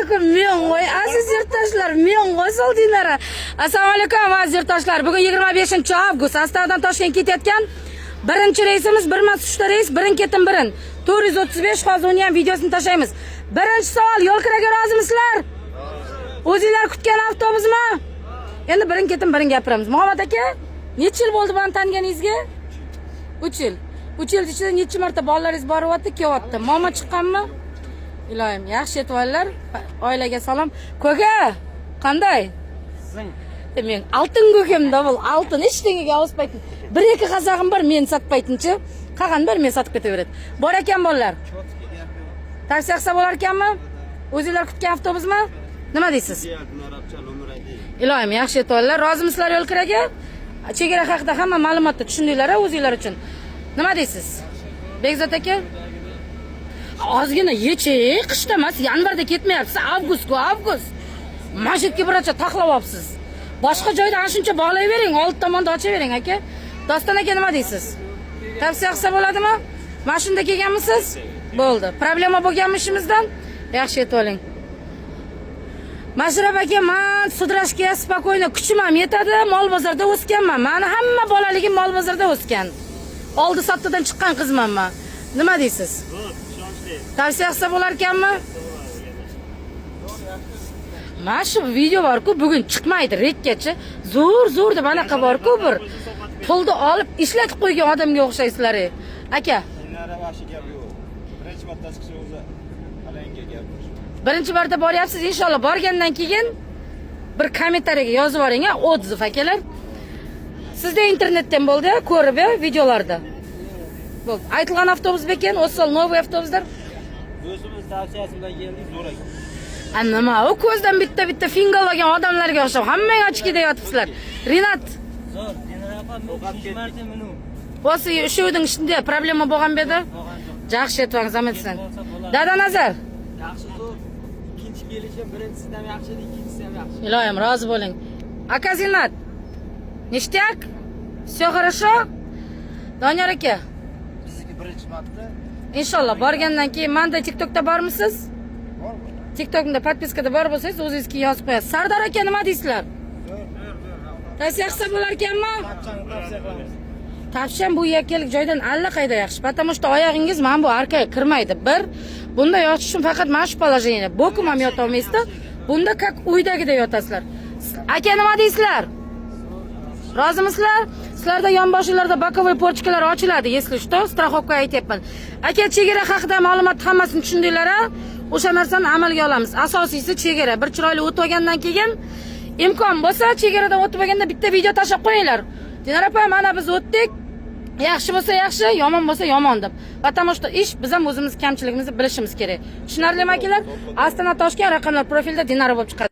alaykum. Men qo'y aziz yurtdoshlar, men qo'ysol dinlara. Assalomu alaykum aziz yurtdoshlar. Bugun 25-avgust Astadan Toshkentga ketayotgan birinchi reysimiz 1-3 reys, birin ketin birin. 435 hozir uni ham videosini tashlaymiz. Birinchi savol, yo'l kiraga rozimisizlar? O'zingizlar kutgan avtobusmi? Endi birin ketin birin gapiramiz. Muhammad aka, necha yil bo'ldi buni tanganingizga? 3 yil. 3 yil ichida necha marta bolalaringiz boryapti, kelyapti? Mama chiqqanmi? Iloyim, yaxshi yetiblar. Oilaga salom. Ko'ka, qanday? Men oltin ko'kimda bu oltin hech tengaga o'spaytin. 1-2 qazag'im bor, men sotpaytinchi. Qag'an bir men sotib ketaveradi. Bor ekan bolalar. Tavsiya qilsa bo'lar ekanmi? O'zingizlar kutgan avtobusmi? Nima deysiz? Iloyim, yaxshi yetiblar. Rozimisizlar yo'l kiraga? Chegara haqida hamma ma'lumotni tushundinglar-a o'zingizlar uchun. Nima deysiz? Bekzod aka? Ozgina yeching, qishda emas, yanvarda ketmayapsiz. Avgust. Mashitga birocha taxlayapsiz. Boshqa joyda ana shuncha bog'layvering, old tomonda ochavering aka. Doston aka nima deysiz? Tavsiya qilsa bo'ladimi? Mashinada kelganmisiz? Bo'ldi. Problema bo'lganmi ishimizdan? Yaxshi yetib oling. Mashrab aka, men sudrashga spokойно kuchim ham yetadi, mol bozorda o'sganman. Meni hamma bolaligim mol bozorda o'sgan. Oldi sottidan chiqqan qizman men. Nima deysiz? Tavsiya qilsa bo'lar ekanmi? Mana shu video bor-ku, bugun chiqmaydi rekkachi. Zo'r deb anaqa bor-ku bir. Pulni olib ishlatib qo'ygan odamga o'xshaysizlar. Aka. Birinchi marta boryapsiz, inshaalloh borgandan keyin bir kommentariyaga yozib yuboring, otziv akalar. Sizda internetdan bo'ldi, ko'rib videolarda. Bo'ldi. Aytilgan avtobus ekan, o'sal novoy avtobuslar. O'zimiz tavsiyasi bilan keldik, zo'r ekan. Nima, u ko'zdan bitta fingal olgan odamlarga o'xshab hammang ochkida yotibsizlar. Rinat. Zo'r, dinarapa men marta minu. O'si shuning ishida problema bo'lgan edi. Yaxshi aytsangiz, ametsan. Dada Nazar. Yaxshi zo'r. Ikkinchi kelishim birinchisidan yaxshi, ikkinchisi ham yaxshi. Iloyim, rozi bo'ling. Aka Zinat. Nishtyak? Всё хорошо? Doniyor aka. Bizniki birinchi marta. Inshaalloh borgandan keyin menda TikTokda bormisiz? TikTokda podpiskada bor bo'lsangiz, o'zingiz keyin yozib qo'yasiz. Sardor aka nima deysizlar? Tavsiya qilsa bo'lar ekanmi? Tavsiyam bu yakkalik joydan allaqayda yaxshi. Потому что oyog'ingiz mana bu orqaga kirmaydi. Bir, bunda yotish uchun faqat mana shu положение. Bokum ham yota olmaysizda. Bunda как uydagida yotasizlar. Aka nima deysizlar? Rozimisizlar? Sizlarda yonboshinglarda bokovoy porchkalar ochiladi, если что, страховка aytyapman. Aka chegara haqida ma'lumot hammasini tushundinglar-a? O'sha narsani amalga olamiz. Asosiysi chegara. Bir chiroyli o'tib olgandan keyin imkon bo'lsa, chegaradan o'tib olganda bitta video tashlab qo'yinglar. Dinar opa, mana biz o'tdik. Yaxshi bo'lsa yaxshi, yomon bo'lsa yomon deb. Потому что ish biz ham o'zimiz kamchiligimizni bilishimiz kerak. Tushunarlimi akalar? Astana Toshkent raqamlar profilda Dinara bo'lib chiqadi.